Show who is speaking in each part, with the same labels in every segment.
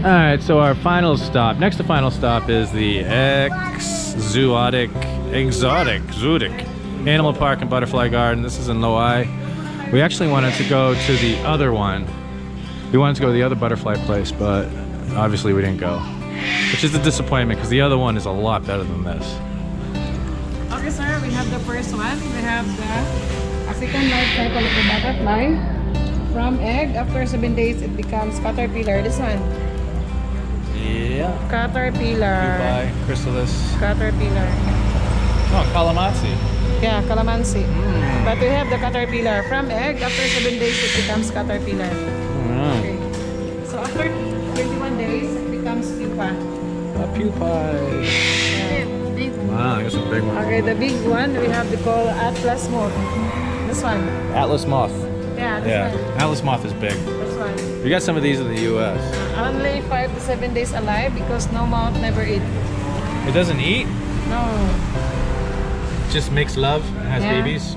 Speaker 1: Alright, so our final stop, next to final stop is the exotic Animal Park and Butterfly Garden. This is in Loay. We actually wanted to go to the other one. We wanted to go to the other butterfly place, but obviously we didn't go. Which is a disappointment because the other one is a lot better than this.
Speaker 2: Okay, sir, we have the first one. We have the African life cycle of the butterfly. From egg, after 7 days, it becomes caterpillar. This one.
Speaker 1: Yeah.
Speaker 2: Caterpillar.
Speaker 1: Pupae, chrysalis.
Speaker 2: Caterpillar.
Speaker 1: Oh, calamansi.
Speaker 2: Yeah, calamansi. But we have the caterpillar. From egg, after 7 days, it becomes caterpillar. Okay. So after 21 days, it becomes pupa.
Speaker 1: A pupae.
Speaker 2: Yeah.
Speaker 1: Wow, there's a big one.
Speaker 2: Okay, the big one, we have the call Atlas Moth. This one.
Speaker 1: Atlas moth.
Speaker 2: Yeah, this one.
Speaker 1: Atlas moth is big.
Speaker 2: This one.
Speaker 1: We got some of these in the U.S.
Speaker 2: Only 5 to 7 days alive because no moth never eat.
Speaker 1: It doesn't eat?
Speaker 2: No.
Speaker 1: Just makes love, has babies.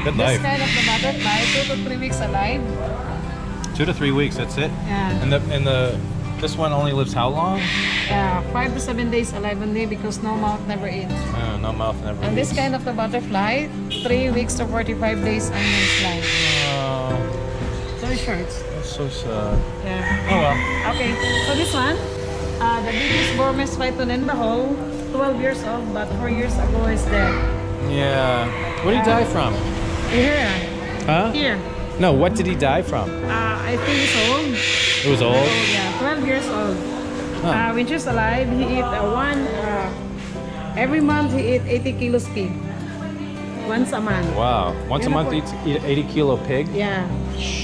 Speaker 1: Good life.
Speaker 2: This kind of the butterfly, 2 to 3 weeks alive.
Speaker 1: 2 to 3 weeks, that's it?
Speaker 2: Yeah.
Speaker 1: And this one only lives how long?
Speaker 2: Yeah, 5 to 7 days alive only because no moth never eats.
Speaker 1: No mouth never
Speaker 2: And
Speaker 1: eats.
Speaker 2: this kind of the butterfly, 3 weeks to 45 days on its life.
Speaker 1: Oh,
Speaker 2: So short.
Speaker 1: that's so sad.
Speaker 2: Yeah.
Speaker 1: Oh well.
Speaker 2: Okay, so this one, the biggest Burmese python in Bohol, 12 years old, but 4 years ago is dead.
Speaker 1: Yeah. What did he die from?
Speaker 2: Here.
Speaker 1: Huh?
Speaker 2: Here.
Speaker 1: No, what did he die from?
Speaker 2: I think it's old.
Speaker 1: It was old?
Speaker 2: Yeah, 12 years old.
Speaker 1: Huh.
Speaker 2: When she's alive, he eat every month he eat 80 kilos pig. Once a month.
Speaker 1: Wow. Once a month eat 80 kilo pig?
Speaker 2: Yeah.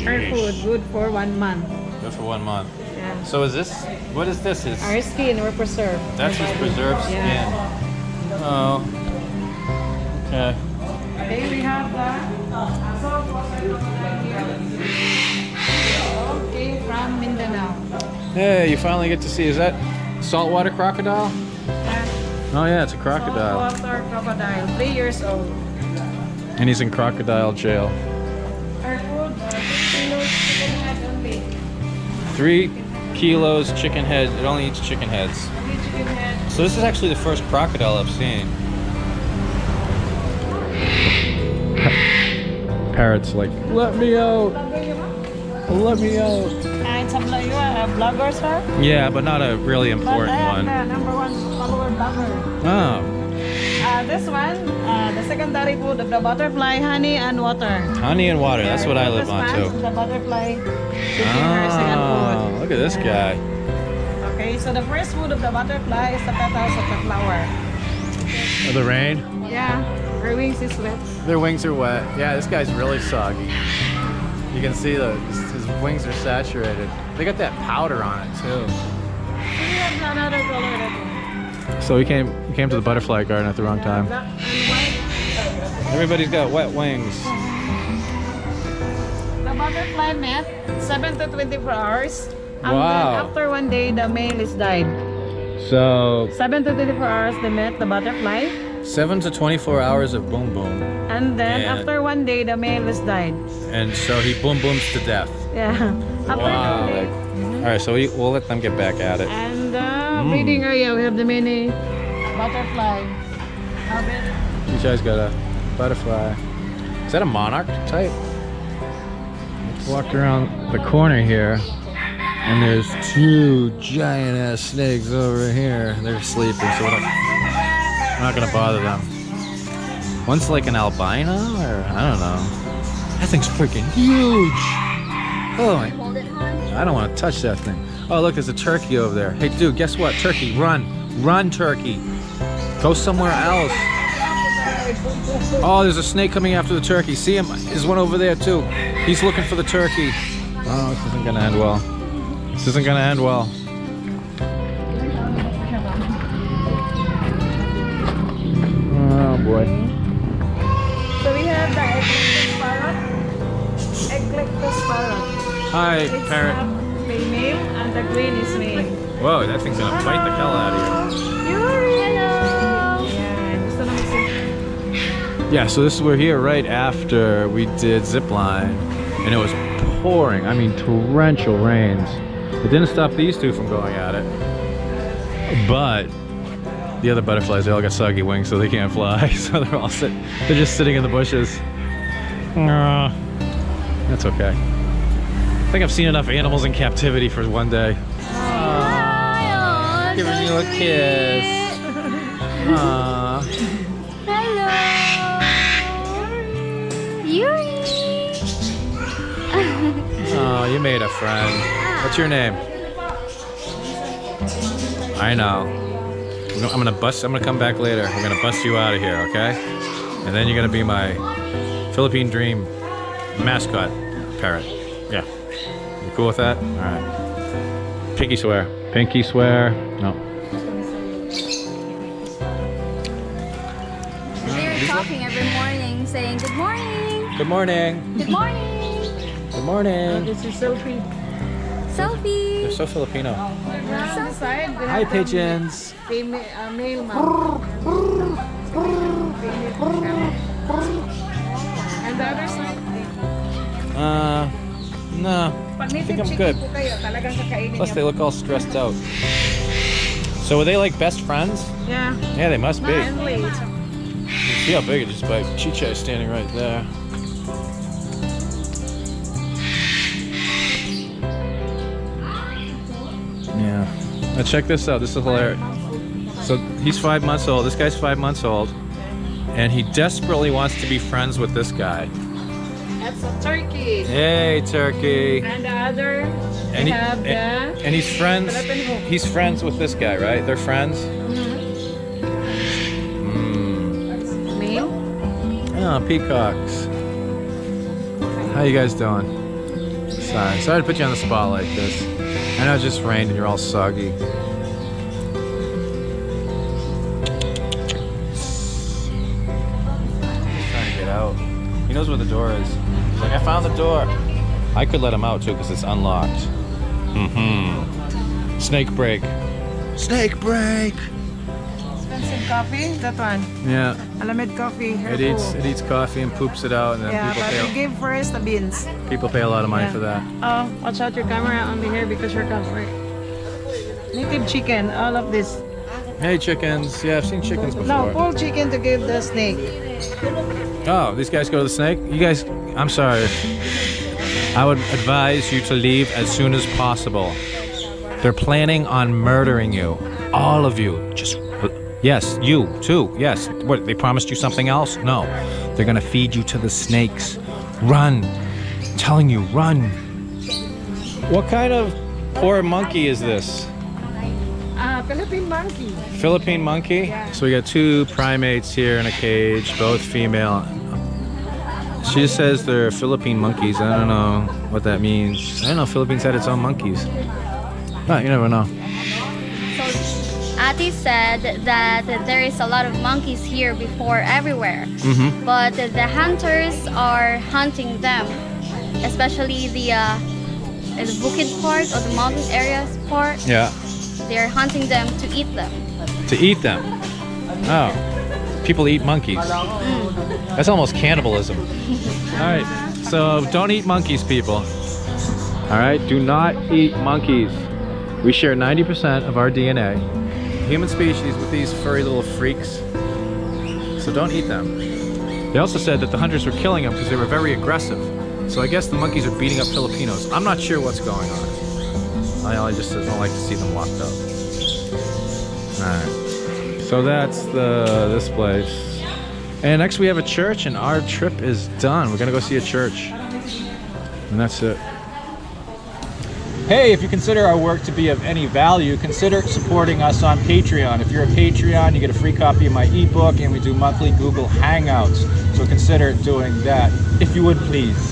Speaker 2: Her food, good for 1 month.
Speaker 1: Good for 1 month.
Speaker 2: Yeah.
Speaker 1: So is this, what is this? Is
Speaker 2: Our skin were preserved.
Speaker 1: that's his preserved skin.
Speaker 2: Yeah.
Speaker 1: Oh. Okay.
Speaker 2: Okay, we have the saltwater crocodile. Okay, from Mindanao.
Speaker 1: Hey, you finally get to see, is that saltwater crocodile? Oh yeah, it's a crocodile.
Speaker 2: Saltwater crocodile, 3 years old.
Speaker 1: And he's in crocodile jail.
Speaker 2: Our food, 3 kilos chicken head only.
Speaker 1: 3 kilos chicken head, it only eats chicken heads.
Speaker 2: Only chicken head.
Speaker 1: So this is actually the first crocodile I've seen. Parrot's like, let me out, let me out.
Speaker 2: And some like you are a blogger, sir?
Speaker 1: Yeah, but not a really important one.
Speaker 2: The #1 follower blogger.
Speaker 1: Oh,
Speaker 2: This one, the secondary food of the butterfly, honey and water.
Speaker 1: honey and water, that's what I live on too.
Speaker 2: The butterfly taking her second food.
Speaker 1: Oh, look at this guy.
Speaker 2: Okay, so the first food of the butterfly is the petals of the flower.
Speaker 1: Oh, the rain?
Speaker 2: Yeah, her wings is wet.
Speaker 1: Their wings are wet. Yeah, this guy's really soggy. You can see his wings are saturated. They got that powder on it too.
Speaker 2: We have another color that
Speaker 1: So we came to the butterfly garden at the wrong time.
Speaker 2: black and white.
Speaker 1: Everybody's got wet wings.
Speaker 2: The butterfly met 7 to 24 hours. And
Speaker 1: Wow.
Speaker 2: then after 1 day, the male is died.
Speaker 1: So
Speaker 2: 7 to 24 hours, they met the butterfly.
Speaker 1: 7 to 24 hours of boom boom.
Speaker 2: And then
Speaker 1: Yeah.
Speaker 2: after 1 day, the male is died.
Speaker 1: And so he boom booms to death.
Speaker 2: Yeah. After
Speaker 1: Wow.
Speaker 2: 2 days.
Speaker 1: All right, so we'll let them get back at it.
Speaker 2: And the breeding area, we have the mini butterfly.
Speaker 1: You guys got a butterfly. Is that a monarch type? Walked around the corner here, and there's 2 giant ass snakes over here. They're sleeping, so we're not gonna bother them. One's like an albino, or I don't know. That thing's freaking huge. Oh my. I don't want to touch that thing. Oh look, there's a turkey over there. Hey dude, guess what? Turkey, run. Run, turkey. Go somewhere else. Oh, there's a snake coming after the turkey. See him? There's one over there too. He's looking for the turkey. Oh, this isn't gonna end well. This isn't gonna end well. Oh boy.
Speaker 2: So we have the eclectus parrot. Eclectus parrot.
Speaker 1: Hi,
Speaker 2: It's
Speaker 1: parrot.
Speaker 2: female and the green is male.
Speaker 1: Whoa, that thing's gonna bite the hell out of
Speaker 2: Yuri! Hello! Yeah, gusto naman si...
Speaker 1: you. Yeah, so this we're here right after we did zip line, and it was pouring. I mean, torrential rains. It didn't stop these two from going at it. But the other butterflies, they all got soggy wings, so they can't fly. So they're just sitting in the bushes. That's okay. I think I've seen enough animals in captivity for one day.
Speaker 3: Hi,
Speaker 1: Giving you a kiss. Aww.
Speaker 3: Hello. Yuri.
Speaker 1: Oh, you made a friend. What's your name? I know. I'm gonna come back later. I'm gonna bust you out of here, okay? And then you're gonna be my Philippine dream mascot parrot. Yeah. You cool with that? Alright. Pinky swear. Pinky swear. No.
Speaker 3: They're talking every morning, saying good morning.
Speaker 1: Good morning.
Speaker 3: Good morning.
Speaker 1: Good morning.
Speaker 2: This is Sophie.
Speaker 3: Selfie.
Speaker 1: They're so Filipino.
Speaker 2: On the side, we
Speaker 1: Hi,
Speaker 2: have
Speaker 1: pigeons.
Speaker 2: male mom. And the other side,
Speaker 1: No.
Speaker 2: pag
Speaker 1: I think
Speaker 2: native
Speaker 1: I'm
Speaker 2: chicken
Speaker 1: good.
Speaker 2: po kayo, talagang kakainin
Speaker 1: Plus,
Speaker 2: niya.
Speaker 1: they look all stressed out. So, are they like best friends?
Speaker 2: Yeah.
Speaker 1: Yeah, they must be.
Speaker 2: Friendly.
Speaker 1: You see how big it is by Chicha is standing right there. Yeah. Now check this out. This is hilarious. So he's 5 months old. This guy's 5 months old. And he desperately wants to be friends with this guy.
Speaker 2: That's a turkey.
Speaker 1: Hey, turkey.
Speaker 2: And the other,
Speaker 1: And,
Speaker 2: we
Speaker 1: he-
Speaker 2: have the
Speaker 1: and he's friends.
Speaker 2: Philippine.
Speaker 1: He's friends with this guy, right? They're friends?
Speaker 2: Male.
Speaker 1: Oh, peacocks. How you guys doing? Sorry to put you on the spot like this. I know it just rained and you're all soggy. He's trying to get out. He knows where the door is. He's like, I found the door. I could let him out too because it's unlocked. Snake break. Snake break.
Speaker 2: Expensive coffee. That one.
Speaker 1: Yeah.
Speaker 2: Alamid coffee.
Speaker 1: It eats coffee and poops it out, and then
Speaker 2: Yeah, but we give first the beans.
Speaker 1: people pay a lot of money
Speaker 2: Yeah.
Speaker 1: for that.
Speaker 2: Oh, watch out your camera on the hair because you're coming. Native chicken, all of this.
Speaker 1: Hey, chickens. Yeah, I've seen chickens before.
Speaker 2: No, full chicken to give the snake.
Speaker 1: Oh, these guys go to the snake? You guys, I'm sorry. I would advise you to leave as soon as possible. They're planning on murdering you. All of you. Yes, you too. Yes. What, they promised you something else? No. They're gonna feed you to the snakes. Run. I'm telling you, run. What kind of poor monkey is this?
Speaker 2: Philippine monkey.
Speaker 1: Philippine monkey?
Speaker 2: Yeah.
Speaker 1: So we got two primates here in a cage, both female. She says they're Philippine monkeys. I don't know what that means. I don't know, Philippines had its own monkeys. No, you never know.
Speaker 3: Ati said that there is a lot of monkeys here before everywhere, but the hunters are hunting them, especially the bukid part or the mountain areas part.
Speaker 1: Yeah.
Speaker 3: They're hunting them to eat them.
Speaker 1: To eat them. Oh. People eat monkeys. That's almost cannibalism. Alright, so don't eat monkeys, people. Alright, do not eat monkeys. We share 90% of our DNA. Human species with these furry little freaks. So don't eat them. They also said that the hunters were killing them because they were very aggressive. So I guess the monkeys are beating up Filipinos. I'm not sure what's going on. I just don't like to see them locked up. Alright. So that's this place. And next we have a church and our trip is done. We're gonna go see a church. And that's it. Hey, if you consider our work to be of any value, consider supporting us on Patreon. If you're a Patreon, you get a free copy of my ebook and we do monthly Google Hangouts. So consider doing that if you would please.